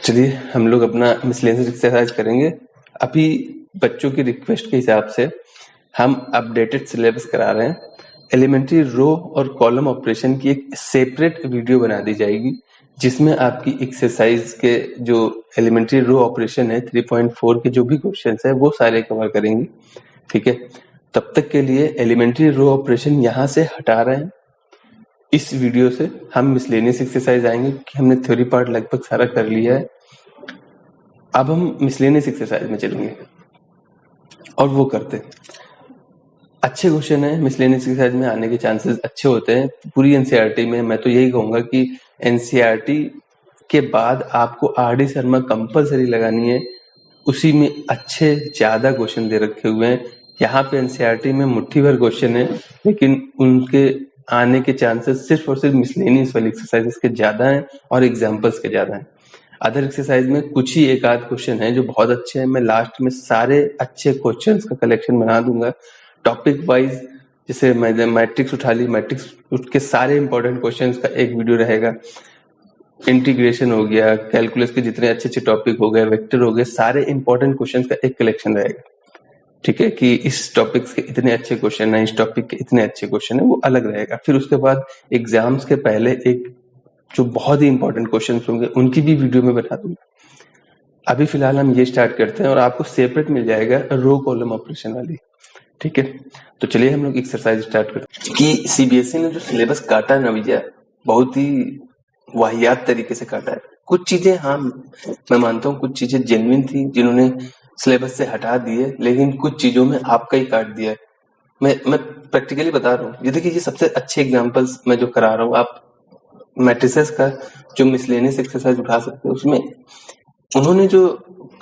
चलिए हम लोग अपना मिसलेनियस एक्सरसाइज करेंगे। अभी बच्चों की रिक्वेस्ट के हिसाब से हम अपडेटेड सिलेबस करा रहे हैं। एलिमेंट्री रो और कॉलम ऑपरेशन की एक सेपरेट वीडियो बना दी जाएगी जिसमें आपकी एक्सरसाइज के जो एलिमेंट्री रो ऑपरेशन है 3.4 के जो भी क्वेश्चंस है वो सारे कवर करेंगे। ठीक है, तब तक के लिए एलिमेंट्री रो ऑपरेशन यहाँ से हटा रहे हैं। इस वीडियो से हम मिसलेनियस एक्सरसाइज आएंगे क्योंकि हमने थ्योरी पार्ट लगभग सारा कर लिया है। अब हम मिसलेनियस एक्सरसाइज में चलेंगे और वो करते हैं। अच्छे क्वेश्चन है, मिसलेनियस एक्सरसाइज में आने के चांसेस अच्छे होते हैं। पूरी एनसीईआरटी में मैं तो यही कहूंगा कि एनसीईआरटी के बाद आपको आर डी शर्मा कंपलसरी लगानी है। उसी में अच्छे ज्यादा क्वेश्चन दे रखे हुए हैं। यहाँ पे एनसीईआरटी में मुट्ठी भर क्वेश्चन है लेकिन उनके आने के चांसेस सिर्फ और सिर्फ मिसलेनियस वाली एक्सरसाइजेस के ज्यादा हैं और एग्जाम्पल्स के ज्यादा हैं। अदर एक्सरसाइज में कुछ ही एक आध क्वेश्चन है जो बहुत अच्छे हैं। मैं लास्ट में सारे अच्छे क्वेश्चंस का कलेक्शन बना दूंगा टॉपिक वाइज। जैसे मैंने मैट्रिक्स उठा ली, मैट्रिक्स के सारे इंपॉर्टेंट क्वेश्चंस का एक वीडियो रहेगा। इंटीग्रेशन हो गया, कैलकुलस के जितने अच्छे अच्छे टॉपिक हो गए, वेक्टर हो गए, सारे इंपॉर्टेंट क्वेश्चंस का एक कलेक्शन रहेगा। ठीक है, कि इस टॉपिक के इतने अच्छे क्वेश्चन है, इस टॉपिक के इतने अच्छे क्वेश्चन है, वो अलग रहेगा। फिर उसके बाद एग्जाम्स के पहले एक जो बहुत ही इंपॉर्टेंट क्वेश्चन होंगे उनकी भी वीडियो में बता दूंगा। अभी फिलहाल हम ये स्टार्ट करते हैं और आपको सेपरेट मिल जाएगा रो कॉलम ऑपरेशन वाली। ठीक है, तो चलिए हम लोग एक्सरसाइज स्टार्ट करते हैं। कि सीबीएसई ने जो सिलेबस काटा है ना भैया, बहुत ही वाहियात तरीके से काटा है। कुछ चीजें हाँ मैं मानता हूँ, कुछ चीजें जेन्युइन थी जिन्होंने सिलेबस से हटा दिए, लेकिन कुछ चीजों में आपका ही काट दिया है। मैं प्रैक्टिकली बता रहा हूँ। ये देखिए, ये सबसे अच्छे एग्जांपल्स मैं जो करा रहा हूँ। आप मैट्रिसेस का जो मिसलेनियस एक्सरसाइज उठा सकते हैं, उसमें उन्होंने जो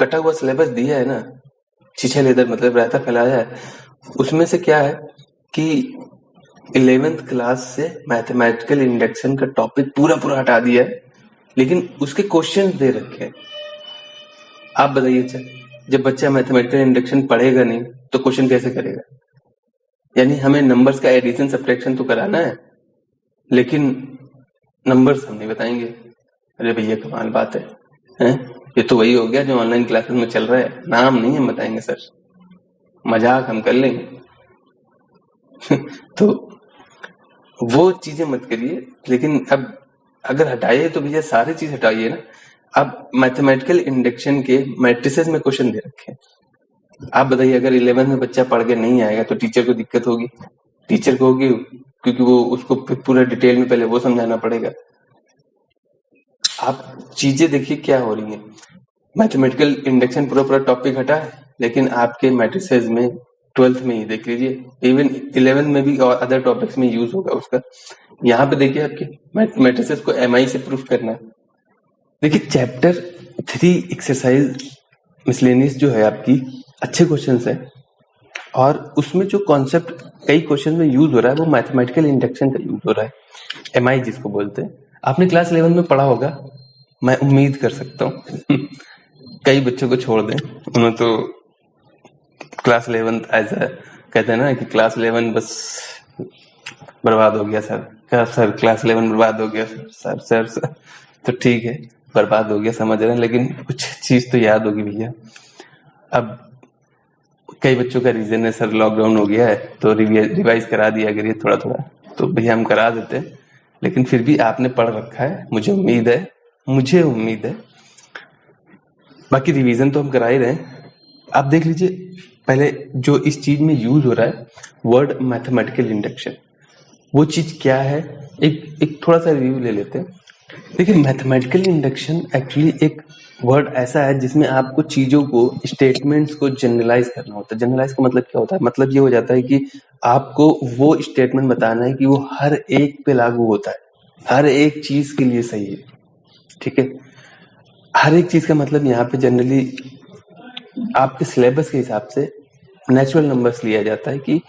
कटा हुआ सिलेबस दिया है ना, छीछे लेदर मतलब रायता फैलाया है। उसमें से क्या है कि 11th क्लास से मैथमेटिकल इंडक्शन का टॉपिक पूरा पूरा हटा दिया है, लेकिन उसके क्वेश्चन दे रखे हैं। आप बताइए, अच्छा जब बच्चा मैथमेटिकल इंडक्शन पढ़ेगा नहीं तो क्वेश्चन कैसे करेगा? यानी हमें नंबर्स का एडिशन सब्ट्रैक्शन तो कराना है, लेकिन नंबर्स हम नहीं बताएंगे। अरे भैया कमाल बात है? ये तो वही हो गया जो ऑनलाइन क्लासेस में चल रहा है। नाम नहीं हम बताएंगे सर, मजाक हम कर लेंगे। तो वो चीजें मत करिए। लेकिन अब अगर हटाइए तो भैया सारी चीज हटाइए ना। अब मैथमेटिकल इंडक्शन के मैट्रिसेस में क्वेश्चन दे रखे हैं। आप बताइए, अगर 11 में बच्चा पढ़ के नहीं आएगा तो टीचर को दिक्कत होगी। टीचर को होगी क्योंकि वो उसको पूरा डिटेल में पहले वो समझाना पड़ेगा। आप चीजें देखिए क्या हो रही है। मैथमेटिकल इंडक्शन पूरा पूरा टॉपिक हटा है, लेकिन आपके मैट्रिसेस में 12th में ही देख लीजिए, इवन 11 में भी और अदर टॉपिक्स में यूज होगा उसका। यहाँ पे देखिए आपके मैट्रिसेस को एमआई से प्रूफ करना है। देखिए चैप्टर 3 एक्सरसाइज मिसलेनियस जो है आपकी अच्छे क्वेश्चंस है और उसमें जो कॉन्सेप्ट कई क्वेश्चन में यूज हो रहा है वो मैथमेटिकल इंडक्शन का यूज हो रहा है, एमआई जिसको बोलते हैं। आपने क्लास 11 में पढ़ा होगा, मैं उम्मीद कर सकता हूँ। कई बच्चों को छोड़ दें, उन्होंने तो क्लास 11 ऐसा कहते हैं ना कि क्लास 11 बस बर्बाद हो गया सर। क्या सर क्लास 11 बर्बाद हो गया? सर तो ठीक है, बर्बाद हो गया समझ रहे हैं, लेकिन कुछ चीज तो याद होगी भैया। अब कई बच्चों का रीजन है सर लॉकडाउन हो गया है तो रिवाइज करा दिया करिए थोड़ा थोड़ा। तो भैया हम करा देते हैं, लेकिन फिर भी आपने पढ़ रखा है, मुझे उम्मीद है। बाकी रिवीजन तो हम करा ही रहे हैं। आप देख लीजिए पहले जो इस चीज में यूज हो रहा है वर्ड मैथमेटिकल इंडक्शन, वो चीज क्या है एक थोड़ा सा रिव्यू ले लेते हैं। देखिए मैथमेटिकल इंडक्शन एक्चुअली एक वर्ड ऐसा है जिसमें आपको चीजों को, स्टेटमेंट्स को जनरलाइज करना होता है। जनरलाइज का मतलब क्या होता है? मतलब ये हो जाता है कि आपको वो स्टेटमेंट बताना है कि वो हर एक पे लागू होता है, हर एक चीज के लिए सही है। ठीक है, हर एक चीज का मतलब यहाँ पे जनरली आपके सिलेबस के हिसाब से नेचुरल नंबर्स लिया जाता है कि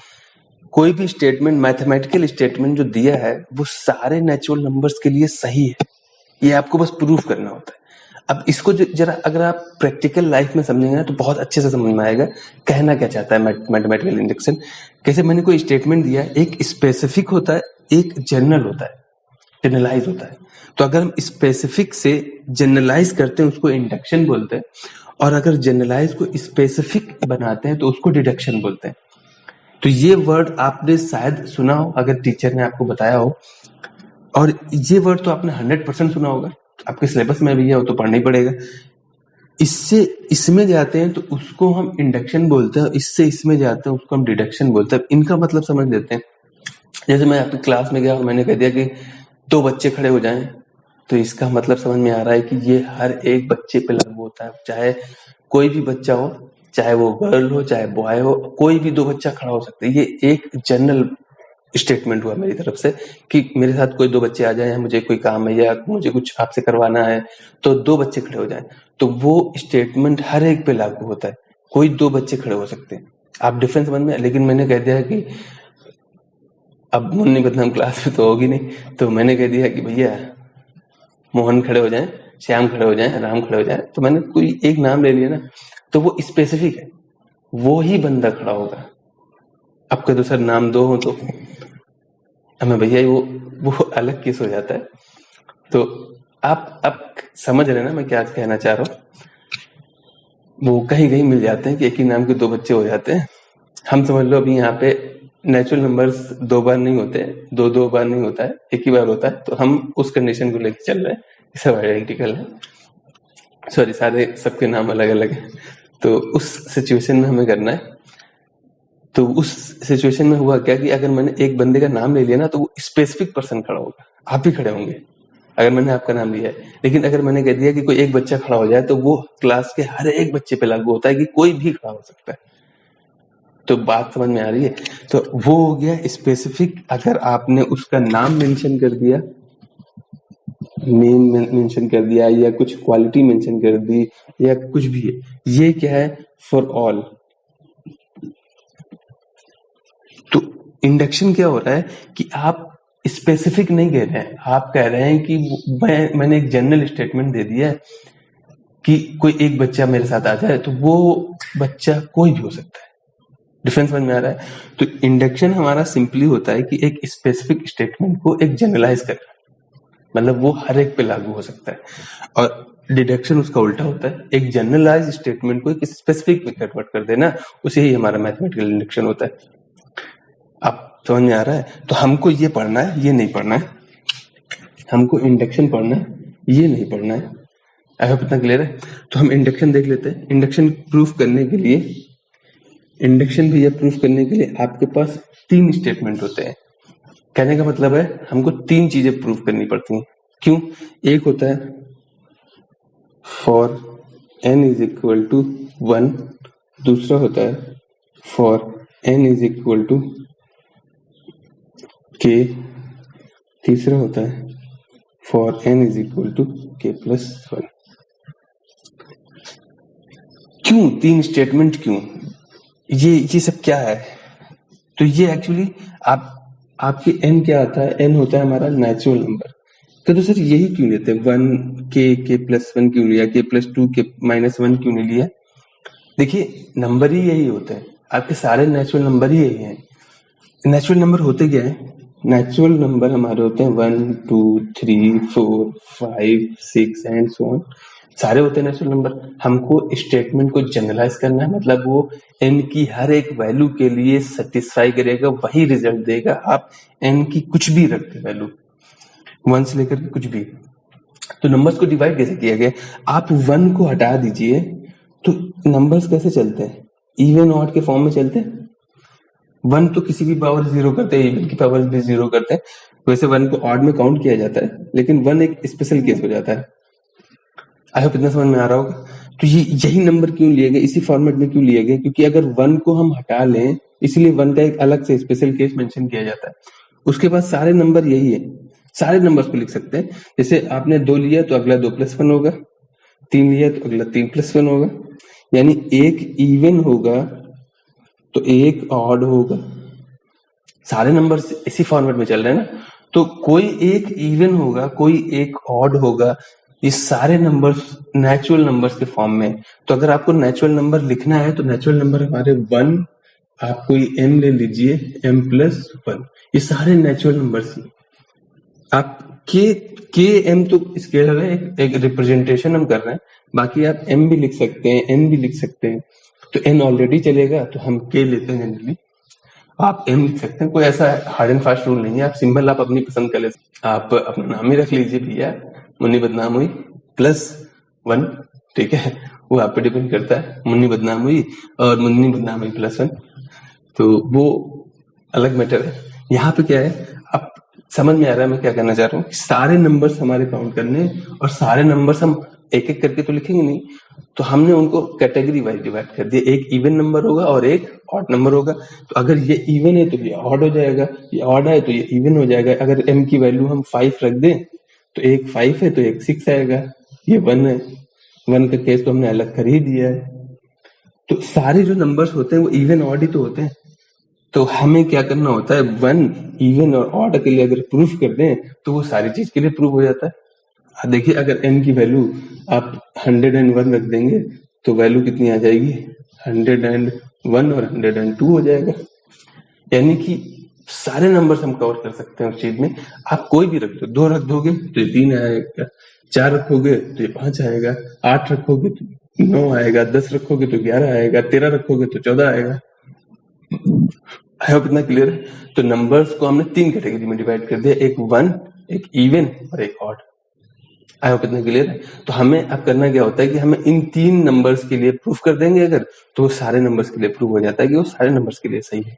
कोई भी स्टेटमेंट, मैथमेटिकल स्टेटमेंट जो दिया है वो सारे नेचुरल नंबर्स के लिए सही है। ये आपको बस प्रूफ करना होता है। अब इसको जरा अगर आप प्रैक्टिकल लाइफ में समझेंगे ना तो बहुत अच्छे से समझ में आएगा कहना क्या चाहता है मैथमेटिकल इंडक्शन। कैसे मैंने कोई स्टेटमेंट दिया है, एक स्पेसिफिक होता है, एक जनरल होता है, जनरलाइज होता है। तो अगर हम स्पेसिफिक से जनरलाइज करते हैं उसको इंडक्शन बोलते हैं, और अगर जनरलाइज को स्पेसिफिक बनाते हैं तो उसको डिडक्शन बोलते हैं। तो ये वर्ड आपने शायद सुना हो अगर टीचर ने आपको बताया हो, और ये वर्ड तो आपने 100% सुना होगा, आपके सिलेबस में भी है, वो तो पढ़ना ही पड़ेगा। इससे इसमें जाते हैं तो उसको हम इंडक्शन बोलते हैं, इससे इसमें जाते हैं उसको हम डिडक्शन बोलते हैं। इनका मतलब समझ लेते हैं। जैसे मैं आपकी क्लास में गया और मैंने कह दिया कि 2 बच्चे खड़े हो जाएं, तो इसका मतलब समझ में आ रहा है कि ये हर एक बच्चे पे लागू होता है, चाहे कोई भी बच्चा हो, चाहे वो गर्ल हो चाहे बॉय हो, कोई भी 2 बच्चा खड़ा हो सकते हैं। ये एक जनरल स्टेटमेंट हुआ मेरी तरफ से कि मेरे साथ कोई 2 बच्चे आ जाए, मुझे कोई काम है या मुझे कुछ आपसे करवाना है, तो 2 बच्चे खड़े हो जाएं, तो वो स्टेटमेंट हर एक पे लागू होता है। कोई 2 बच्चे खड़े हो सकते हैं। आप डिफरेंस समझ में, लेकिन मैंने कह दिया कि अब मुन्नी बदनाम क्लास में तो होगी नहीं, तो मैंने कह दिया कि भैया मोहन खड़े हो जाएं, श्याम खड़े हो जाएं, राम खड़े हो जाएं, तो मैंने कोई एक नाम ले लिया ना, तो वो स्पेसिफिक है, वो ही बंदा खड़ा होगा। अब कह दो सर नाम 2 हो तो हमें भैया वो अलग केस हो जाता है। तो आप समझ रहे हैं ना मैं क्या कहना चाह रहा हूँ। वो कहीं कहीं मिल जाते हैं कि एक ही नाम के 2 बच्चे हो जाते हैं। हम समझ लो अभी यहाँ पे नेचुरल नंबर्स 2 बार नहीं होते, 2 बार नहीं होता है, एक ही बार होता है। तो हम उस कंडीशन को लेकर चल रहे हैं, सब आइडेंटिकल है, सॉरी सारे सबके नाम अलग अलग है। तो उस सिचुएशन में हमें करना है। तो उस सिचुएशन में हुआ क्या कि अगर मैंने एक बंदे का नाम ले लिया ना, तो वो स्पेसिफिक पर्सन खड़ा होगा, आप भी खड़े होंगे अगर मैंने आपका नाम लिया है। लेकिन अगर मैंने कह दिया कि कोई एक बच्चा खड़ा हो जाए, तो वो क्लास के हर एक बच्चे पे लागू होता है कि कोई भी खड़ा हो सकता है। तो बात समझ में आ रही है। तो वो हो गया स्पेसिफिक। अगर आपने उसका नाम मेंशन कर दिया, नेम मेंशन कर दिया, या कुछ क्वालिटी मेंशन कर दी, या कुछ भी है, ये क्या है, फॉर ऑल। तो इंडक्शन क्या हो रहा है कि आप स्पेसिफिक नहीं कह रहे हैं, आप कह रहे हैं कि मैंने एक जनरल स्टेटमेंट दे दिया है कि कोई एक बच्चा मेरे साथ आ जाए, तो वो बच्चा कोई भी हो सकता है। डिफरेंस समझ में आ रहा है। तो इंडक्शन हमारा सिंपली होता है कि एक स्पेसिफिक स्टेटमेंट को एक जनरलाइज करना, मतलब वो हर एक पे लागू हो सकता है। और डिडक्शन उसका उल्टा होता है, एक जनरलाइज स्टेटमेंट को एक स्पेसिफिक में कन्वर्ट कर देना, उसे ही हमारा मैथमेटिकल इंडक्शन होता है। आप समझ में आ रहा है। तो हमको ये पढ़ना है, ये नहीं पढ़ना है, हमको इंडक्शन पढ़ना है, ये नहीं पढ़ना है। आई होप इतना क्लियर है। तो हम इंडक्शन देख लेते हैं। इंडक्शन प्रूफ करने के लिए, इंडक्शन भी प्रूफ करने के लिए आपके पास 3 स्टेटमेंट होते हैं। कहने का मतलब है हमको 3 चीजें प्रूफ करनी पड़ती हैं। क्यों? एक होता है for n is equal to 1, दूसरा होता है for n is equal to k, तीसरा होता है for n is equal to k plus 1। क्यों 3 स्टेटमेंट, क्यों ये सब क्या है? तो ये एक्चुअली आपके n क्या आता है, n होता है हमारा नेचुरल नंबर। तो सर यही क्यों लेते हैं, 1 k प्लस 1 क्यों लिया, k प्लस 2 k माइनस 1 क्यों नहीं लिया? देखिए नंबर ही यही होते हैं, आपके सारे नेचुरल नंबर ही यही हैं। नेचुरल नंबर होते क्या है? नेचुरल नंबर हमारे होते हैं 1 2 3 4 5 6 एंड सो ऑन, सारे होते हैं नेचुरल नंबर। हमको स्टेटमेंट को जनरलाइज करना है, मतलब वो n की हर एक वैल्यू के लिए सेटिस्फाई करेगा, वही रिजल्ट देगा। आप n की कुछ भी रखते वैल्यू, 1 से लेकर के कुछ भी। तो नंबर्स को डिवाइड कैसे किया गया? आप 1 को हटा दीजिए तो नंबर्स कैसे चलते हैं? इवन ऑड के फॉर्म में चलते हैं। 1 तो किसी भी पावर 0 करते हैं, इवन की पावर भी 0 करते हैं। वैसे 1 को ऑड में काउंट किया जाता है, लेकिन 1 एक स्पेशल केस हो जाता है। आई होप इतना समझ में आ रहा होगा। तो ये यही नंबर क्यों लिए गए, इसी फॉर्मेट में क्यों लिए गए? क्योंकि अगर 1 को हम हटा लें, इसलिए 1 का एक अलग से स्पेशल केस मेंशन किया जाता है। उसके बाद सारे नंबर यही है, सारे नंबर्स को लिख सकते हैं। जैसे आपने 2 लिया तो अगला 2 प्लस 1 होगा, 3 लिया तो अगला 3 प्लस 1 होगा, यानी एक इवन होगा तो एक ऑड होगा। सारे नंबर्स इसी फॉर्मेट में चल रहे हैं ना, तो कोई एक इवन होगा, कोई एक ऑड होगा। ये सारे नंबर्स नेचुरल नंबर्स के फॉर्म में। तो अगर आपको नेचुरल नंबर लिखना है तो नेचुरल नंबर हमारे 1, आप कोई m ले लीजिए, m प्लस 1, ये सारे नेचुरल नंबर्स हैं। आप के एम तो स्केलर है, एक रिप्रेजेंटेशन हम कर रहे हैं, बाकी आप एम भी लिख सकते हैं, एन भी लिख सकते हैं। तो एन ऑलरेडी चलेगा तो हम के लेते हैं जनरली, आप एम लिख सकते हैं, कोई ऐसा हार्ड एंड फास्ट रूल नहीं है, आप सिंबल आप अपनी पसंद कर ले। आप अपना नाम ही रख लीजिए भैया, मुन्नी बदनाम हुई +1, ठीक है, वो आप पे डिपेंड करता है, मुन्नी बदनाम हुई और मुन्नी बदनाम हुई +1, तो वो अलग मैटर है। यहाँ पे क्या है, अब समझ में आ रहा है मैं क्या कहना चाह रहा हूँ, सारे नंबर्स हमारे काउंट करने और सारे नंबर्स हम एक एक करके तो लिखेंगे नहीं, तो हमने उनको कैटेगरी वाइज डिवाइड कर दिया, एक इवन नंबर होगा और एक ऑड नंबर होगा। तो अगर ये इवन है तो ये ऑड हो जाएगा, ये ऑड है तो ये इवन हो जाएगा। अगर m की वैल्यू हम 5 रख दें तो एक 5 है तो एक 6 आएगा, ये 1 है, 1 का केस तो हमने अलग कर ही दिया है। तो सारे जो नंबर्स होते हैं वो इवन ऑड ही तो होते हैं। तो हमें क्या करना होता है, 1 इवन और ऑड के लिए अगर प्रूफ कर दें तो वो सारी चीज के लिए प्रूफ हो जाता है। देखिए अगर n की वैल्यू आप 101 रख देंगे तो वैल्यू कितनी आ जाएगी, 101 और 102 हो जाएगा। यानी कि सारे नंबर्स हम कवर कर सकते हैं उस चीज में। आप कोई भी रख दो, 2 रख दोगे तो ये 3 आएगा, 4 रखोगे तो ये 5 आएगा, 8 रखोगे तो 9 आएगा, 10 रखोगे तो 11 आएगा, 13 रखोगे तो 14 आएगा। आई होप इतना क्लियर है। तो नंबर्स को हमने 3 कैटेगरी में डिवाइड कर दिया, एक 1, एक इवन और एक ऑड। आई होप इतना क्लियर है। तो हमें अब करना क्या होता है कि हमें इन 3 नंबर्स के लिए प्रूफ कर देंगे अगर, तो वो सारे नंबर्स के लिए प्रूफ हो जाता है कि वो सारे नंबर्स के लिए सही है।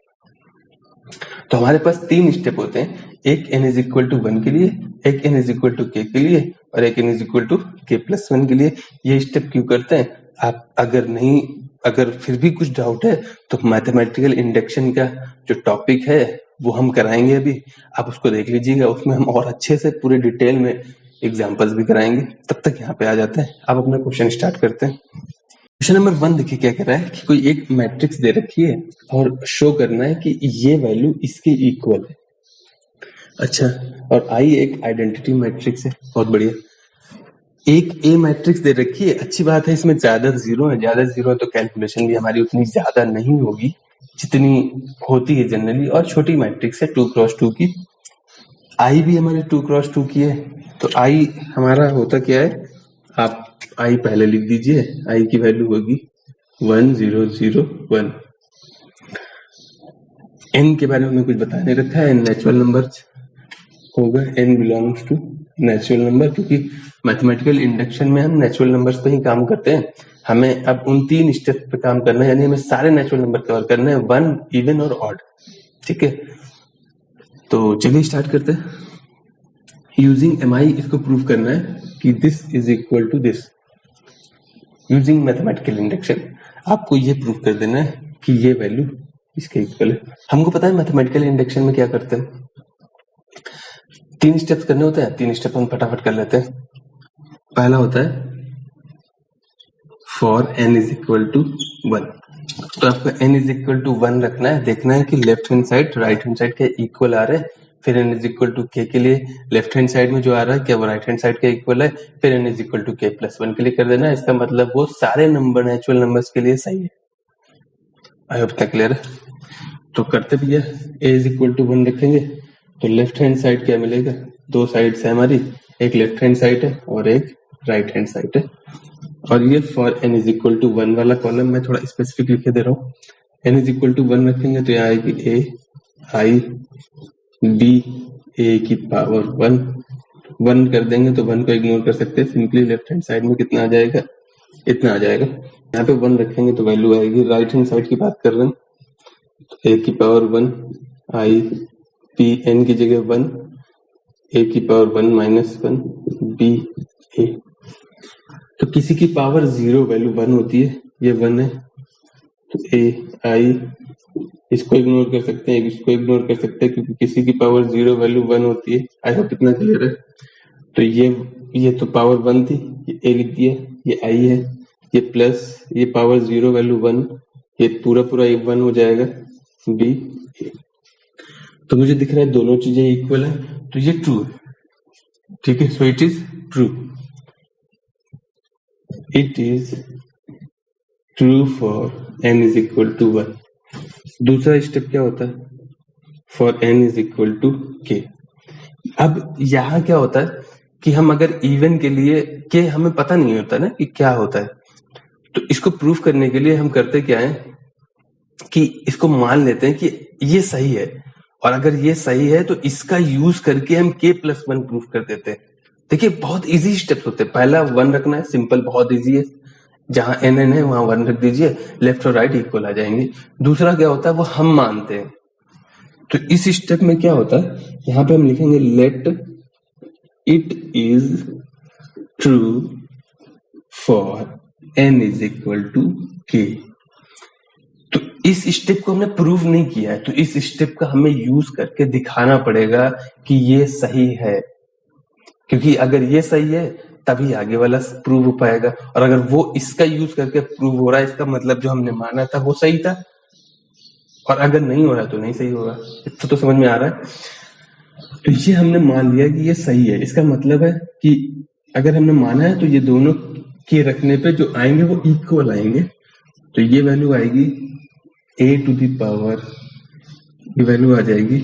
तो हमारे पास 3 स्टेप होते हैं, एक n इज इक्वल टू 1 के लिए, एक n is equal to k के लिए और एक n is equal to k+1 के लिए। ये स्टेप क्यों करते हैं, आप अगर फिर भी कुछ डाउट है तो मैथमेटिकल इंडक्शन का जो टॉपिक है वो हम कराएंगे अभी, आप उसको देख लीजिएगा, उसमें हम और अच्छे से पूरे डिटेल में एग्जाम्पल्स भी कराएंगे। तब तक यहाँ पे आ जाते हैं, आप अपना क्वेश्चन स्टार्ट करते हैं। क्वेश्चन नंबर 1 देखिए क्या कह रहा है कि कोई एक मैट्रिक्स दे रखी है और शो करना है कि ये वैल्यू इसके इक्वल है। अच्छा, और आई एक आइडेंटिटी मैट्रिक्स है, बहुत बढ़िया। एक ए मैट्रिक्स दे रखी है, अच्छी बात है, इसमें ज्यादा जीरो है तो कैलकुलेशन भी हमारी उतनी ज्यादा नहीं होगी जितनी होती है जनरली, और छोटी मैट्रिक्स है 2x2 की। आई भी हमारी 2x2 की है, तो आई हमारा होता क्या है, आप आई पहले लिख दीजिए, आई की वैल्यू होगी 1 0 0 1। एन के बारे में कुछ बता नहीं रखा है, एन नेचुरल नंबर होगा, N belongs to natural number, क्योंकि मैथमेटिकल इंडक्शन में हम नेचुरल नंबर्स पे ही काम करते हैं। हमें अब उन 3 स्टेप पे काम करना है, यानी हमें सारे नेचुरल नंबर कवर करने हैं, 1 इवन और ऑड, ठीक है। तो चलिए स्टार्ट करते हैं। यूजिंग एम आई इसको प्रूव करना है कि this is equal to this using mathematical induction. आपको ये प्रूव कर देना है कि ये वैल्यू इसके इक्वल है। हमको पता है मैथमेटिकल इंडक्शन में क्या करते हैं, 3 स्टेप्स करने होते हैं, 3 स्टेप हम फटाफट कर लेते हैं। पहला होता है for n is equal to 1, तो आपको n इज इक्वल टू 1 रखना है, देखना है कि left hand side right hand side के इक्वल आ रहे हैं। फिर n is equal to k के लिए लेफ्ट हैंड साइड में जो आ रहा है क्या वो राइट हैंड साइड के इक्वल है, फिर n is equal to k+1 के लिए कर देना है। इसका मतलब वो सारे नंबर नेचुरल नंबर्स के लिए सही है। आई होप तक क्लियर है। तो करते भी है, a इज इक्वल टू 1 रखेंगे तो लेफ्ट हैंड साइड क्या मिलेगा, 2 साइड है हमारी, एक लेफ्ट हैंड साइड है और एक राइट हैंड साइड है। और ये for n is equal to 1 वाला कॉलम मैं थोड़ा स्पेसिफिक लिखे दे रहा हूँ। n इज इक्वल टू 1 रखेंगे तो यहाँ आएगी a i b a की पावर 1 कर देंगे तो 1 को इग्नोर कर सकते हैं, सिंपली लेफ्ट हैंड साइड में कितना आ जाएगा, इतना आ जाएगा। यहाँ पे 1 रखेंगे तो वैल्यू आएगी, राइट हैंड साइड की बात कर रहे हैं तो a की पावर 1 i p n की जगह 1 a की पावर 1 -1 b a। तो किसी की पावर 0 वैल्यू 1 होती है, ये 1 है तो a i इसको इग्नोर कर सकते हैं, इसको इग्नोर कर सकते हैं क्योंकि किसी की पावर 0 वैल्यू 1 होती है। आई होप इतना क्लियर है। तो ये तो पावर 1 थी, ये a लिख दिया, ये i है, ये प्लस ये पावर 0 वैल्यू 1, ये पूरा 1 हो जाएगा b a। तो मुझे दिख रहा है दोनों चीजें इक्वल है, तो ये ट्रू है, ठीक है। So it is true, it is true for n is equal to 1। दूसरा स्टेप क्या होता है, for n is equal to k। अब यहाँ क्या होता है कि हम अगर इवन के लिए के हमें पता नहीं होता ना कि क्या होता है, तो इसको प्रूफ करने के लिए हम करते क्या है कि इसको मान लेते हैं कि ये सही है, और अगर ये सही है तो इसका यूज करके हम k+1 प्रूफ कर देते हैं। देखिए बहुत इजी स्टेप्स होते हैं। पहला 1 रखना है, सिंपल, बहुत इजी है। जहां n है वहां 1 रख दीजिए, लेफ्ट और राइट इक्वल आ जाएंगे। दूसरा क्या होता है, वो हम मानते हैं। तो इस स्टेप में क्या होता है, यहाँ पे हम लिखेंगे let it is true for n is equal to k। तो इस स्टेप को हमने प्रूव नहीं किया है, तो इस स्टेप का हमें यूज करके दिखाना पड़ेगा कि ये सही है, क्योंकि अगर ये सही है तभी आगे वाला प्रूव हो पाएगा। और अगर वो इसका यूज करके प्रूव हो रहा है, इसका मतलब जो हमने माना था वो सही था, और अगर नहीं हो रहा तो नहीं सही होगा। इतना तो समझ में आ रहा है। तो ये हमने मान लिया कि ये सही है। इसका मतलब है कि अगर हमने माना है तो ये दोनों के रखने पे जो आएंगे वो इक्वल आएंगे। तो ये वैल्यू आएगी a टू द पावर, ये वैल्यू आ जाएगी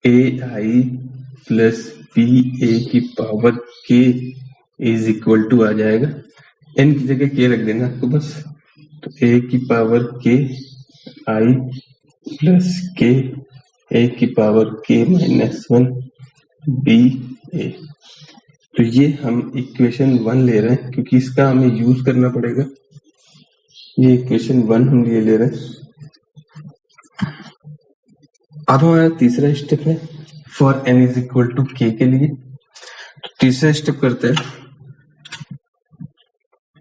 ai प्लस b a की power k is equal to आ जाएगा, n की जगह k रख देना आपको बस। तो a की power k i plus k a की power k minus 1 b a। तो ये हम इक्वेशन 1 ले रहे हैं, क्योंकि इसका हमें यूज करना पड़ेगा। ये इक्वेशन 1 हम ये ले रहे हैं। अब हमारा तीसरा स्टेप है for n is equal to k के लिए। तो तीसरा स्टेप करते हैं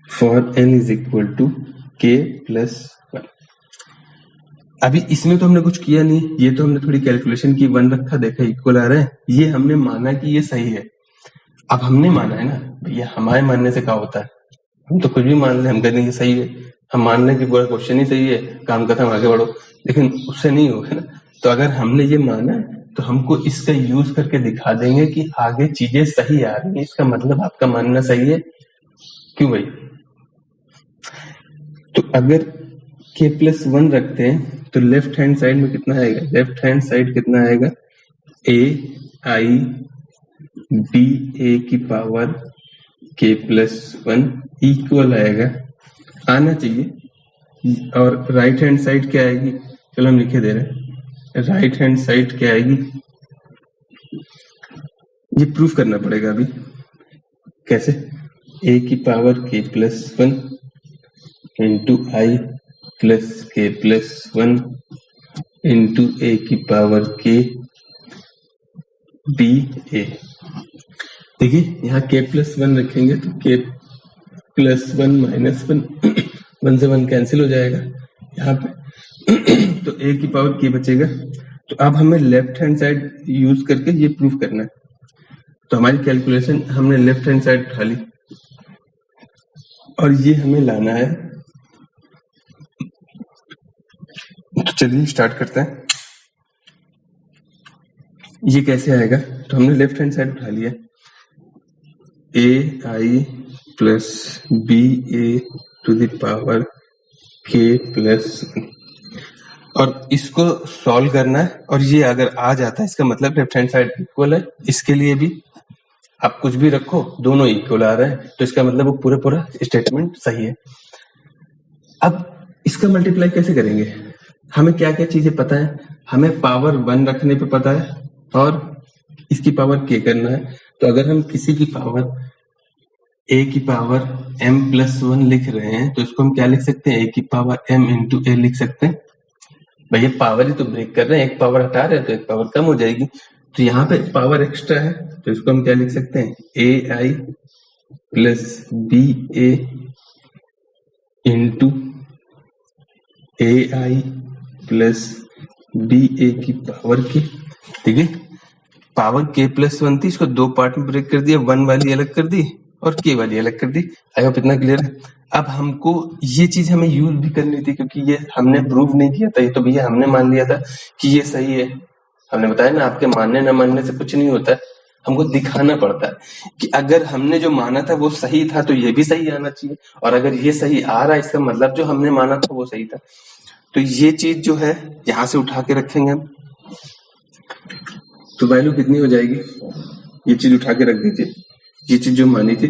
for n is equal to k plus 1। अभी इसमें तो हमने कुछ किया नहीं, ये तो हमने थोड़ी कैलकुलेशन की, 1 रखा, देखा इक्वल आ रहा है, ये हमने माना कि ये सही है। अब हमने माना है ना भैया, हमारे मानने से क्या होता है, हम तो कुछ भी मान ले, हम कहते हैं ये सही है, हम मान लें कि पूरा क्वेश्चन ही सही है, काम खत्म, आगे बढ़ो। लेकिन उससे नहीं होगा ना। तो अगर हमने ये माना है तो हमको इसका यूज करके दिखा देंगे कि आगे चीजें सही आ रही है, इसका मतलब आपका मानना सही है। क्यों भाई? तो अगर k+1 रखते हैं तो लेफ्ट हैंड साइड में कितना आएगा, लेफ्ट हैंड साइड कितना आएगा, ai b a की पावर k+1 इक्वल आएगा, आना चाहिए। और राइट हैंड साइड क्या आएगी, चलो हम लिखे दे रहे हैं, राइट हैंड साइड क्या आएगी, ये प्रूफ करना पड़ेगा अभी। कैसे? a की power k+1 into I plus k+1 into a की पावर k b a। देखिए यहाँ k+1 रखेंगे तो k+1 माइनस 1 1 से 1 कैंसिल हो जाएगा यहाँ पे। तो a की पावर k बचेगा। तो अब हमें लेफ्ट हैंड साइड यूज करके ये प्रूफ करना है। तो हमारी कैलकुलेशन हमने लेफ्ट हैंड साइड उठा ली और ये हमें लाना है। तो चलिए स्टार्ट करते हैं। ये कैसे आएगा, तो हमने लेफ्ट हैंड साइड उठा लिया, ai plus B A to the power k+1, और इसको सॉल्व करना है। और ये अगर आ जाता है इसका मतलब लेफ्ट हैंड साइड इक्वल है। इसके लिए भी आप कुछ भी रखो, दोनों इक्वल आ रहे हैं, तो इसका मतलब वो पूरा स्टेटमेंट सही है। अब इसका मल्टीप्लाई कैसे करेंगे, हमें क्या क्या चीजें पता है, हमें पावर 1 रखने पे पता है और इसकी पावर k करना है। तो अगर हम किसी की पावर a की पावर m+1 लिख रहे हैं तो इसको हम क्या लिख सकते हैं, a की पावर m इंटू a लिख सकते हैं। भैया पावर ही तो ब्रेक कर रहे हैं, एक पावर हटा रहे हैं तो एक पावर कम हो जाएगी। तो यहाँ पे पावर एक्स्ट्रा है तो इसको हम क्या लिख सकते हैं, ai प्लस बी ए इंटू ai प्लस बी ए की पावर k। ठीक है, पावर k+1 थी, इसको 2 पार्ट में ब्रेक कर दिया, 1 वाली अलग कर दी और k वाली अलग कर दी। आई होप इतना क्लियर है। अब हमको ये चीज हमें यूज भी करनी थी, क्योंकि ये हमने प्रूव नहीं किया था, ये तो भैया हमने मान लिया था कि ये सही है। हमने बताया ना, आपके मानने न मानने से कुछ नहीं होता है, हमको दिखाना पड़ता है कि अगर हमने जो माना था वो सही था तो ये भी सही आना चाहिए, और अगर ये सही आ रहा है इसका मतलब जो हमने माना था वो सही था। तो ये चीज जो है यहां से उठा के रखेंगे हम, तो वैल्यू कितनी हो जाएगी, ये चीज उठा के रख दीजिए, ये चीज जो मानी थी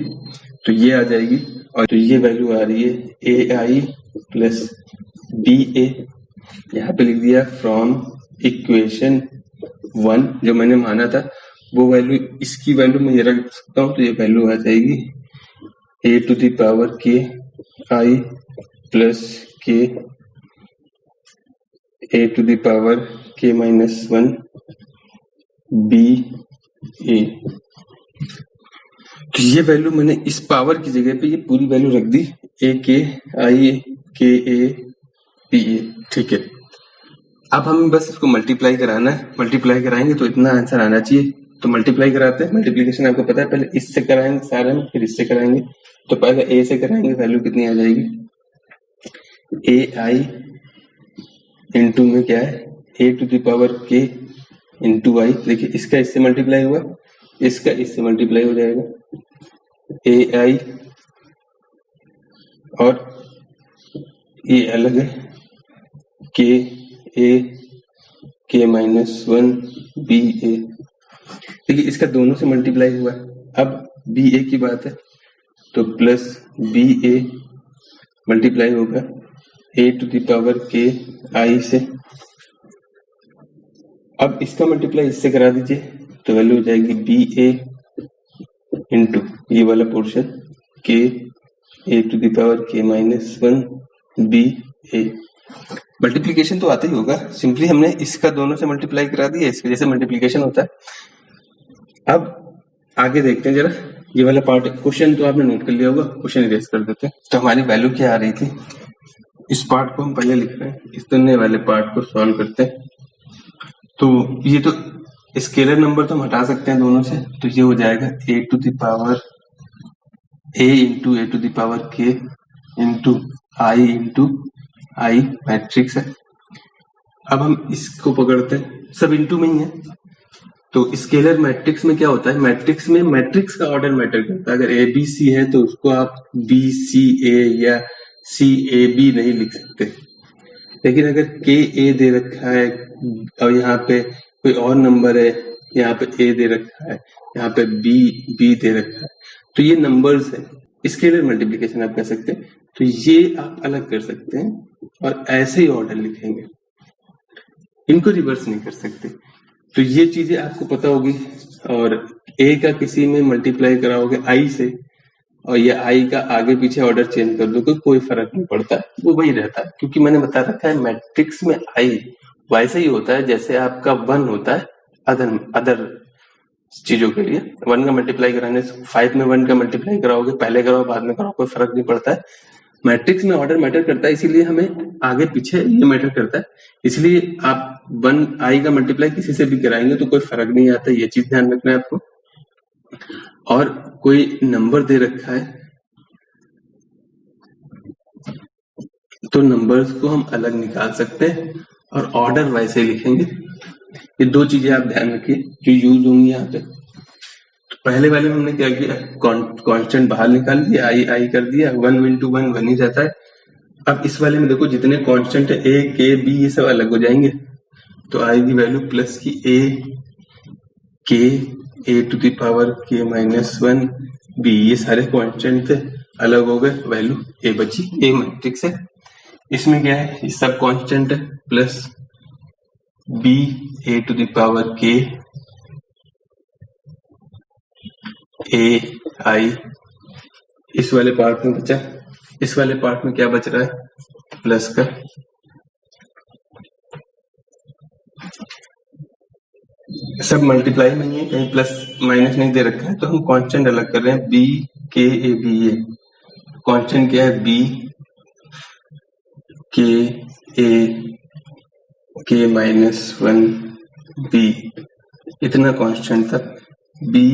तो ये आ जाएगी, और तो ये वैल्यू आ रही है ए आई प्लस बी ए, यहाँ पे लिख दिया फ्रॉम इक्वेशन 1 जो मैंने माना था वो वैल्यू, इसकी वैल्यू मैं ये रख सकता हूँ, तो ये वैल्यू आ जाएगी ए टू द पावर के आई plus K A to the power K minus 1 B ए। तो ये वैल्यू मैंने इस पावर की जगह पे ये पूरी वैल्यू रख दी, ए के आई के ए पी ए, ठीक है। अब हमें बस इसको मल्टीप्लाई कराना है, मल्टीप्लाई कराएंगे तो इतना आंसर आना चाहिए, तो मल्टीप्लाई कराते हैं। मल्टीप्लीकेशन आपको पता है, पहले इससे कराएंगे सारे में, फिर इससे कराएंगे। तो पहले ए से कराएंगे, वैल्यू कितनी आ जाएगी, ए आई इंटू में क्या है ए to the power K into आई। देखिए इसका इससे मल्टीप्लाई हुआ, इसका इससे मल्टीप्लाई हो जाएगा, ए आई और ये अलग है के ए के माइनस 1 बी ए। देखिए इसका दोनों से मल्टीप्लाई हुआ है। अब बी ए की बात है तो प्लस बी ए मल्टीप्लाई होगा ए टू द पावर के आई से। अब इसका मल्टीप्लाई इससे करा दीजिए तो वैल्यू हो जाएगी बी ए इंटू ये वाला पोर्शन के A to the power K minus 1 B A. Multiplication तो आता ही होगा, सिंपली हमने इसका दोनों से मल्टीप्लाई करा दिया, इस वजह से मल्टीप्लीकेशन होता है। अब आगे देखते हैं जरा, ये वाला पार्ट क्वेश्चन तो आपने नोट कर लिया होगा, क्वेश्चन इरेज कर देते हैं। तो हमारी वैल्यू क्या आ रही थी, इस पार्ट को हम पहले लिख रहे हैं, इस दोनों वाले पार्ट को सॉल्व करते हैं। तो ये तो स्केलर नंबर तो हम हटा सकते हैं दोनों से, तो ये हो जाएगा A to the power A into A to the power K into I matrix है। अब हम इसको पकड़ते हैं, सब इंटू में ही है। तो स्केलर मैट्रिक्स में क्या होता है, मैट्रिक्स में मैट्रिक्स का ऑर्डर मैटर करता है। अगर ए बी सी है तो उसको आप बी सी ए या सी ए बी नहीं लिख सकते, लेकिन अगर के ए दे रखा है और यहाँ पे कोई और नंबर है, यहाँ पे ए दे रखा है, यहाँ पे बी दे रखा है, तो ये नंबर्स है, स्केलर मल्टीप्लिकेशन आप कह सकते हैं। तो ये आप अलग कर सकते हैं और ऐसे ही ऑर्डर लिखेंगे, इनको रिवर्स नहीं कर सकते। तो ये चीजें आपको पता होगी। और ए का किसी में मल्टीप्लाई कराओगे आई से और ये आई का आगे पीछे ऑर्डर चेंज कर दो, कोई फर्क नहीं पड़ता, वो वही रहता है। क्योंकि मैंने बता रखा है मैट्रिक्स में आई वैसे ही होता है जैसे आपका 1 होता है अदर चीजों के लिए। 1 का मल्टीप्लाई कराने से 5 में 1 का मल्टीप्लाई कराओगे, पहले कराओ बाद में कराओ, कोई फर्क नहीं पड़ता है। मैट्रिक्स में ऑर्डर मैटर करता है, इसीलिए हमें आगे पीछे ये मैटर करता है। इसलिए आप 1 आई का मल्टीप्लाई किसी से भी कराएंगे तो कोई फर्क नहीं आता, ये चीज ध्यान रखना है आपको। और कोई नंबर दे रखा है तो नंबर्स को हम अलग निकाल सकते हैं और ऑर्डर वैसे लिखेंगे। ये दो चीजें आप ध्यान रखिए जो यूज होंगी यहाँ पे। तो पहले वाले में हमने क्या किया, कांस्टेंट बाहर निकाल दिया, आई कर दिया, 1 इंटू 1 ही जाता है। अब इस वाले में देखो जितने कांस्टेंट है ए के बी ये सब अलग हो जाएंगे, तो आई की वैल्यू प्लस की ए के A to the power K minus 1 B, ये सारे कांस्टेंट थे, अलग हो गए, वैल्यू ए बची। ए मैट्रिक्स है, इसमें क्या है, ये सब कांस्टेंट है, plus B A to the power K A आई। इस वाले पार्ट में बचा, इस वाले पार्ट में क्या बच रहा है, प्लस का सब मल्टीप्लाई में ही है, कहीं प्लस माइनस नहीं दे रखा है, तो हम कांस्टेंट अलग कर रहे हैं, बी के ए बी ए। कांस्टेंट क्या है, बी के ए के माइनस 1 बी, इतना कांस्टेंट था। बी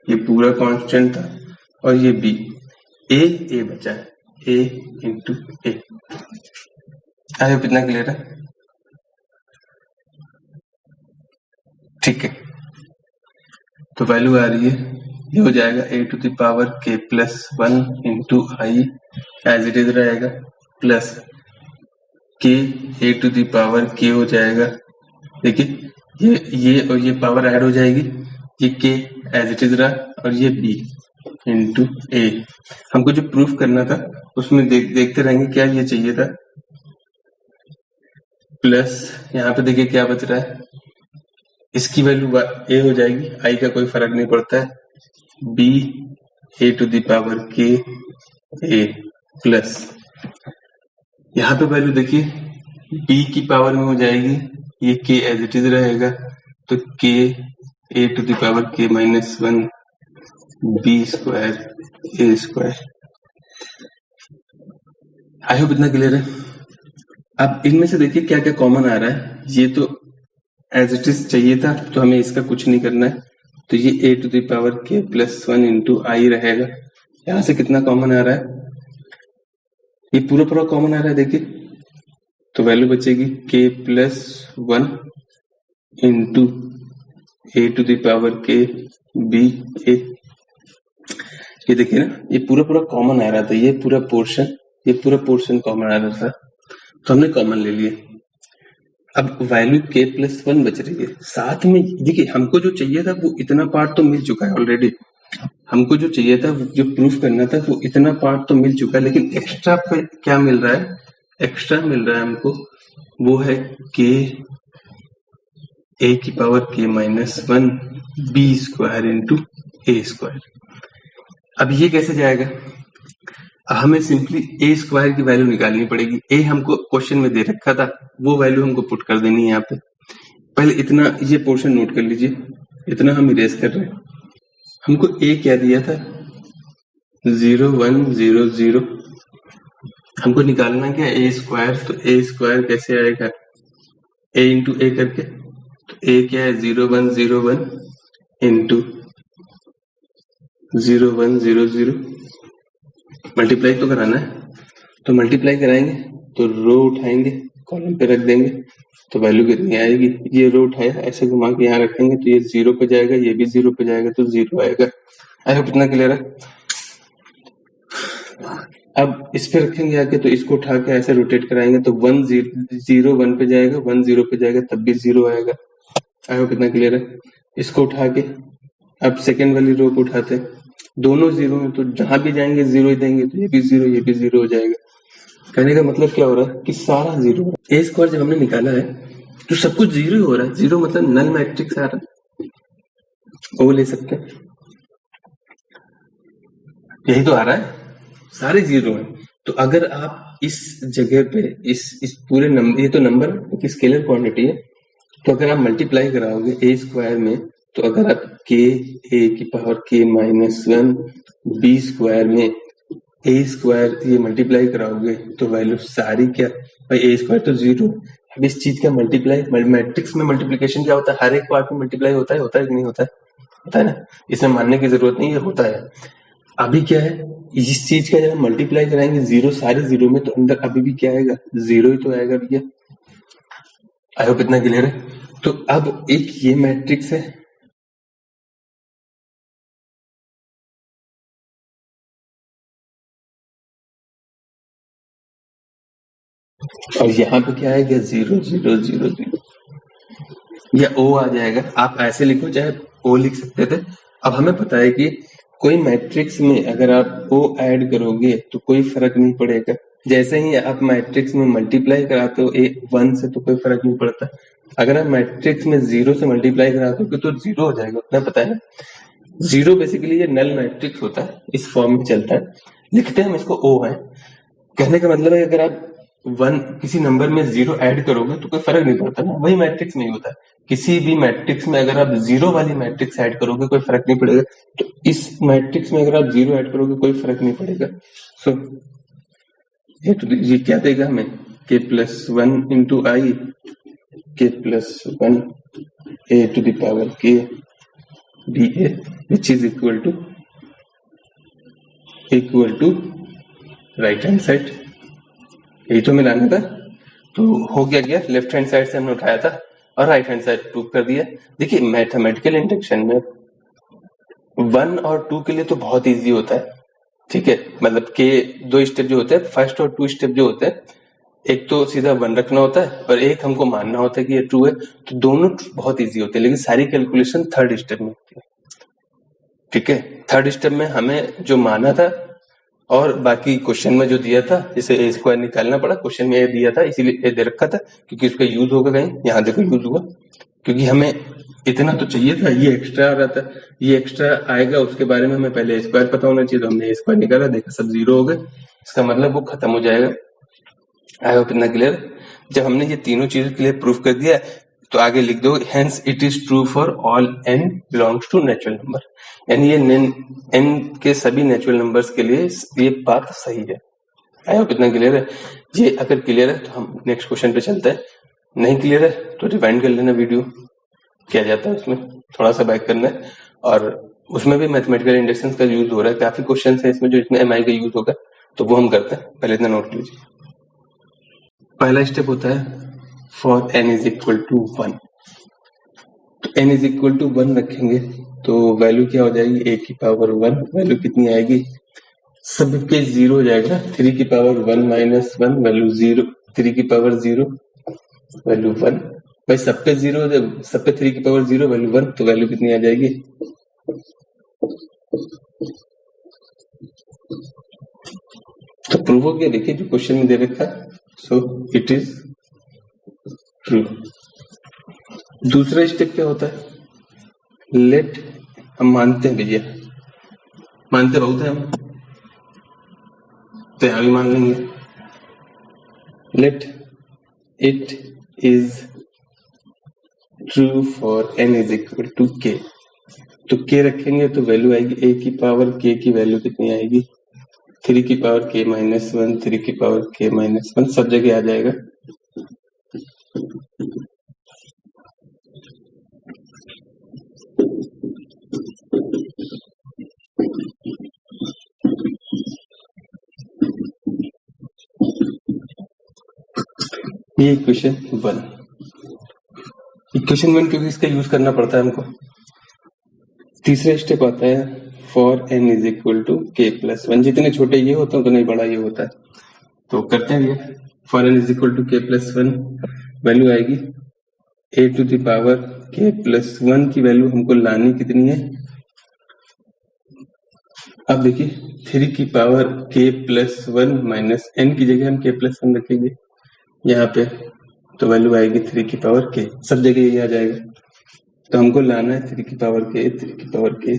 ये पूरा कांस्टेंट था और ये बी, ए बचा है, ए इंटू ए। आगे कितना क्लियर है, ठीक है। तो वैल्यू आ रही है, ये हो जाएगा A to the power K plus 1 into I as it is रहेगा, plus K A to the power के हो जाएगा। देखिए ये और ये पावर ऐड हो जाएगी, ये के एज इट इज रहा और ये बी इंटू ए। हमको जो प्रूफ करना था उसमें देखते रहेंगे क्या ये चाहिए था, प्लस यहाँ पे देखिए क्या बच रहा है, इसकी वैल्यू ए हो जाएगी, आई का कोई फर्क नहीं पड़ता है, B A to the power K A plus यहाँ पे वैल्यू देखिए बी की पावर में हो जाएगी, ये के एज इट इज रहेगा तो K A to the power K minus 1 B square A square. I hope इतना क्लियर है। अब इनमें से देखिए क्या क्या कॉमन आ रहा है, ये तो एज इट इज चाहिए था तो हमें इसका कुछ नहीं करना है, तो ये ए to the power K plus 1 into आई रहेगा। यहां से कितना कॉमन आ रहा है, ये पूरा पूरा कॉमन आ रहा है देखिए, तो वैल्यू बचेगी K plus 1 into A to the power K B A. ये देखिए ना, ये पूरा पूरा कॉमन आ रहा था, ये पूरा पोर्शन कॉमन आ रहा था, तो हमने कॉमन ले लिए। अब वैल्यू के प्लस 1 बच रही है, साथ में देखिए हमको जो चाहिए था वो इतना पार्ट तो मिल चुका है ऑलरेडी, हमको जो चाहिए था जो प्रूफ करना था वो इतना पार्ट तो मिल चुका है, लेकिन एक्स्ट्रा क्या मिल रहा है, एक्स्ट्रा मिल रहा है हमको, वो है के ए की power K minus 1 B square into ए स्क्वायर। अब ये कैसे जाएगा, हमें सिंपली ए स्क्वायर की वैल्यू निकालनी पड़ेगी। ए हमको क्वेश्चन में दे रखा था, वो वैल्यू हमको पुट कर देनी है यहाँ पे। पहले इतना ये पोर्शन नोट कर लीजिए, इतना हम इरेज कर रहे हैं। हमको ए क्या दिया था 0 1 0 0, हमको निकालना क्या ए स्क्वायर, तो ए स्क्वायर कैसे आएगा ए इंटू ए करके, तो ए क्या है 0 1 0 1 इंटू 0 1 0 0, मल्टीप्लाई तो कराना है, तो मल्टीप्लाई कराएंगे तो रो उठाएंगे कॉलम पे रख देंगे तो वैल्यू कितनी आएगी, ये रो उठाया ऐसे घुमा के यहाँ रखेंगे तो ये 0 पे जाएगा, ये भी 0 पे जाएगा तो 0 आएगा। आई होप इतना क्लियर है। अब इस पे रखेंगे आके तो इसको उठा के ऐसे रोटेट कराएंगे तो 1 0 1 पे जाएगा, 1 0 पे जाएगा तब भी 0 आएगा। आई होप इतना क्लियर है। इसको उठा के अब सेकेंड वाली रो को उठाते हैं, दोनों 0 है तो जहां भी जाएंगे 0 ही देंगे, तो ये भी 0 ये भी 0 हो जाएगा। कहने का मतलब क्या हो रहा है कि सारा 0 हो रहा है। ए स्क्वायर जब हमने निकाला है तो सब कुछ 0 ही हो रहा है, 0 मतलब नल मैट्रिक्स आ रहा है, वो ले सकते हैं, यही तो आ रहा है, सारे 0 है। तो अगर आप इस जगह पे इस पूरे नंबर, ये तो नंबर की स्केलर क्वांटिटी है, तो अगर आप मल्टीप्लाई कराओगे ए स्क्वायर में, तो अगर आप के ए की power K minus 1 B square में ए स्क्वायर ये मल्टीप्लाई कराओगे तो वैल्यू सारी क्या भाई, ए स्क्वायर तो 0। अब इस चीज का मल्टीप्लाई, मैट्रिक्स में मल्टीप्लिकेशन क्या होता है, हर एक पार्ट में मल्टीप्लाई होता है कि नहीं होता है, होता है ना, इसमें मानने की जरूरत नहीं है, होता है। अभी क्या है, इस चीज का जब मल्टीप्लाई कराएंगे 0 सारे 0 में, तो अंदर अभी भी क्या आएगा 0 ही तो आएगा भैया। आई होप इतना क्लियर है। तो अब एक ये मैट्रिक्स है, और यहाँ पे क्या आएगा 0 0 0 0, या ओ आ जाएगा, आप ऐसे लिखो चाहे ओ लिख सकते थे। अब हमें पता है कि कोई मैट्रिक्स में अगर आप ओ ऐड करोगे तो कोई फर्क नहीं पड़ेगा, जैसे ही आप मैट्रिक्स में मल्टीप्लाई कराते हो 1 से तो कोई फर्क नहीं पड़ता, अगर आप मैट्रिक्स में 0 से मल्टीप्लाई कराते हो तो 0 हो जाएगा, उतना पता है। 0 बेसिकली ये नल मैट्रिक्स होता है, इस फॉर्म में चलता है, लिखते हैं हम इसको ओ है। कहने का मतलब है अगर आप 1 किसी नंबर में 0 ऐड करोगे तो कोई फर्क नहीं पड़ता ना, वही मैट्रिक्स में ही होता है। किसी भी मैट्रिक्स में अगर आप 0 वाली मैट्रिक्स ऐड करोगे कोई फर्क नहीं पड़ेगा, तो इस मैट्रिक्स में अगर आप 0 ऐड करोगे कोई फर्क नहीं पड़ेगा। सो ये क्या देगा हमें, के plus 1 into I K plus 1 A to the power K D A which is equal to right hand side. यही तो मिलाना था, तो हो गया लेफ्ट हैंड साइड से हमने उठाया था और राइट हैंड साइड प्रूव कर दिया। देखिए मैथमेटिकल इंडक्शन में 1 और 2 के लिए तो बहुत इजी होता है, ठीक है, मतलब के 2 स्टेप जो होते हैं, फर्स्ट और 2 स्टेप जो होते हैं, एक तो सीधा 1 रखना होता है और एक हमको मानना होता है कि ये ट्रू है, तो दोनों बहुत इजी होते हैं, लेकिन सारी कैलकुलेशन 3rd स्टेप में होती है। ठीक है। थर्ड स्टेप में हमें जो माना था और बाकी क्वेश्चन में जो दिया था, जैसे ए स्क्वायर निकालना पड़ा, क्वेश्चन में ए दिया था इसीलिए ए दे रखा था क्योंकि उसका यूज होगा कहीं, यहाँ देखो यूज हुआ, क्योंकि हमें इतना तो चाहिए था, ये एक्स्ट्रा आ रहा था, ये एक्स्ट्रा आएगा उसके बारे में हमें पहले स्क्वायर पता होना चाहिए, तो हमने ए स्क्वायर निकाला, देखा सब जीरो हो गए, इसका मतलब वो खत्म हो जाएगा। आई होप इतना क्लियर। जब हमने ये तीनों चीजें क्लियर प्रूफ कर दिया तो आगे लिख दो hence it is true for all n belongs to natural number, यानी ये n के सभी नेचुरल नंबर्स के लिए ये बात सही है। आई होप इतना क्लियर है। ये अगर क्लियर है तो हम नेक्स्ट क्वेश्चन पे चलते हैं, नहीं क्लियर है तो रिवाइंड कर लेना वीडियो, किया जाता है उसमें थोड़ा सा बैक करना है, और उसमें भी मैथमेटिकल इंडक्शन का यूज हो रहा है, काफी क्वेश्चन है इसमें जो इसमें एमआई का यूज होगा, तो वो हम करते हैं, पहले इतना नोट कीजिए। पहला स्टेप होता है for n is equal to 1, तो n इज इक्वल टू 1 रखेंगे तो वैल्यू क्या हो जाएगी, a की पावर 1, वैल्यू कितनी आएगी, सबके जीरो हो जाएगा, 3 की पावर 1 माइनस 1 वैल्यू 0, 3 की पावर 0 वैल्यू 1, भाई सबके जीरो, जब सबके 3 की पावर 0 वैल्यू 1, तो वैल्यू कितनी आ जाएगी, तो प्रूव हो गया, देखिए जो क्वेश्चन में दे रखा है, सो इट इज ट्रू। दूसरा स्टेप क्या होता है, लेट, हम मानते हैं भैया, मानते बहुत है हम, तो यहां भी मान लेंगे, let it is true for n is equal to k, तो k रखेंगे तो वैल्यू आएगी a की पावर k की वैल्यू कितनी आएगी, 3 की पावर k माइनस 1, 3 की पावर k माइनस 1, सब जगह आ जाएगा। ये इक्वेशन 1, इक्वेशन 1 क्योंकि इसका यूज करना पड़ता है हमको। तीसरा स्टेप आता है for n is equal to k plus 1, जितने छोटे ये होते हैं उतना ही बड़ा ये होता है, तो करते हैं ये, for n is equal to k plus 1, value आएगी a to the power k plus 1 की वैल्यू हमको लानी कितनी है, अब देखिए 3 की power k plus 1 minus n की जगह हम k प्लस 1 रखेंगे यहाँ पे, तो वैल्यू आएगी 3 की पावर k, सब जगह ये आ जाएगा, तो हमको लाना है 3 की पावर k, 3 की पावर k,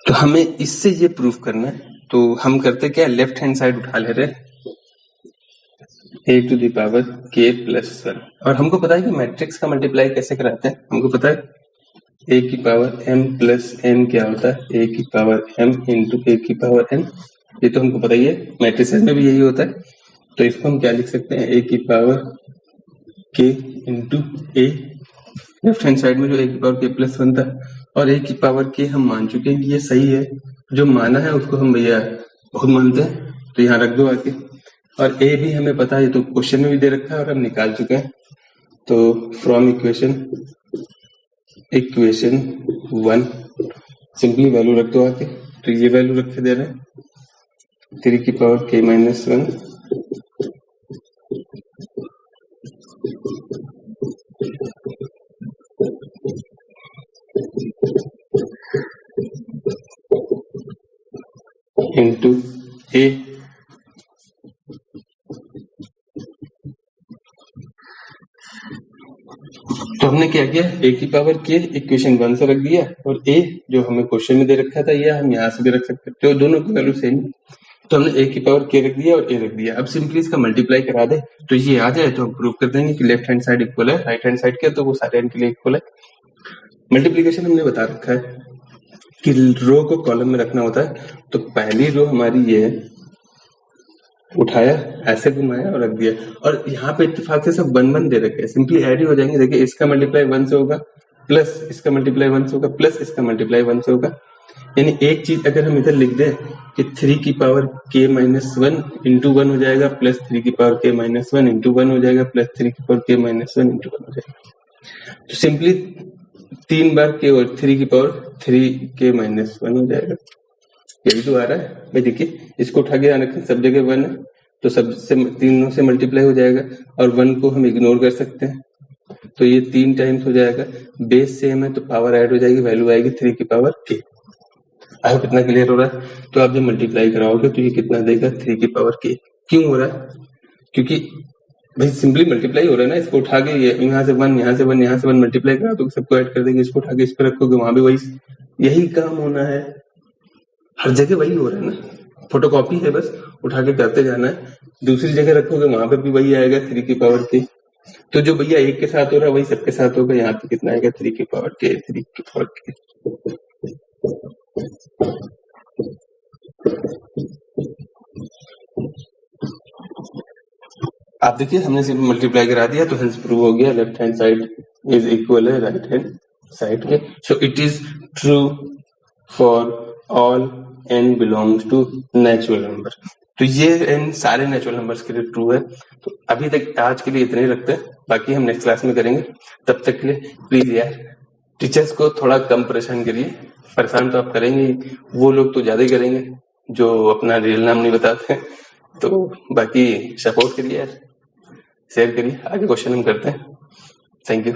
तो हमें इससे ये प्रूफ करना है, तो हम करते क्या, लेफ्ट हैंड साइड उठा ले रहे, a to the power k plus 1, और हमको पता है कि मैट्रिक्स का मल्टीप्लाई कैसे कराते हैं, हमको पता है a की पावर m प्लस n क्या होता है, a की पावर m इंटू a की पावर n, ये तो हमको पता ही है, मैट्रिसेस में भी यही होता है, तो इसको हम क्या लिख सकते हैं, a की power k into a, left hand side में जो a की पावर k प्लस 1 था, और a की पावर k हम मान चुके हैं कि ये सही है, जो माना है उसको हम भैया बहुत मानते हैं, तो यहाँ रख दो आके, और a भी हमें पता है, तो क्वेश्चन में भी दे रखा है और हम निकाल चुके हैं, तो फ्रॉम इक्वेशन 1 सिंपली वैल्यू रख दो आके, तो ये वैल्यू रख के दे रहे हैं 3 की power k minus 1 into a, तो हमने क्या किया, a की पावर k इक्वेशन 1 से रख दिया, और a जो हमें क्वेश्चन में दे रखा था, यह हम यहाँ से भी रख सकते हैं, तो दोनों की वैल्यू सेम है, तो हमने a की पावर k रख दिया और a रख दिया। अब सिंपली इसका मल्टीप्लाई करा दे तो ये आ जाए, तो हम प्रूव कर देंगे कि लेफ्ट हैंड साइड इक्वल है राइट हैंड साइड के, तो वो सारे n के लिए इक्वल है। मल्टीप्लीकेशन हमने बता रखा है कि रो को कॉलम में रखना होता है, तो पहली रो हमारी ये है, उठाया ऐसे घुमाया और रख दिया, और यहाँ पे इत्तेफाक से सब 1 1 दे रखे हैं, सिंपली ऐड ही हो जाएंगे। देखिए इसका मल्टीप्लाई 1 से होगा, प्लस इसका मल्टीप्लाई 1 से होगा, प्लस इसका मल्टीप्लाई 1 से होगा, यानी एक चीज अगर हम इधर लिख दें कि 3 की पावर k माइनस 1 इंटू 1 हो जाएगा, प्लस 3 की पावर k माइनस 1 इंटू 1 हो जाएगा, प्लस 3 की पावर k माइनस 1 इंटू 1 हो जाएगा, तो सिंपली 3 बार k और 3 की पावर 3 k माइनस 1 हो जाएगा। यही तो आ रहा है भाई। देखिए इसको उठा के यहाँ रखें, सब जगह 1 है तो सबसे तीनों से मल्टीप्लाई हो जाएगा, और 1 को हम इग्नोर कर सकते हैं तो ये 3 टाइम्स हो जाएगा। बेस सेम है तो पावर ऐड हो जाएगी, वैल्यू आएगी 3 की पावर k। आई होप इतना क्लियर हो रहा है। तो आप जब मल्टीप्लाई कराओगे तो ये कितना देगा, 3 की पावर k। क्यों हो रहा है, क्योंकि भाई सिंपली मल्टीप्लाई हो रहा है ना। इसको उठा के यहाँ से 1, यहाँ से 1, यहाँ से 1 मल्टीप्लाई करा तो सबको ऐड कर देंगे, इसको उठा के इस पर रखोगे वहां भी वही, यही काम होना है, हर जगह वही हो रहा है ना। फोटोकॉपी है, बस उठा के करते जाना है। दूसरी जगह रखोगे वहां पर भी वही आएगा, 3 की पावर k। तो जो भैया एक के साथ हो रहा है वही सबके साथ होगा। यहाँ पे कितना आएगा, 3 की पावर k, 3 की पावर k। आप देखिए हमने सिर्फ मल्टीप्लाई करा दिया तो हेंस प्रूव हो गया left hand side is equal है राइट हैंड साइड के। So it is true for all n belongs to natural number. तो ये n सारे नेचुरल नंबर्स के लिए ट्रू है। तो अभी तक आज के लिए इतने ही रखते हैं, बाकी हम नेक्स्ट क्लास में करेंगे। तब तक के लिए प्लीज यार टीचर्स को थोड़ा कम परेशान करिए। परेशान तो आप करेंगे ही, वो लोग तो ज्यादा ही करेंगे जो अपना रियल नाम नहीं बताते। तो बाकी सपोर्ट करिए यार, शेयर करिए। आगे क्वेश्चन हम करते हैं। Thank you.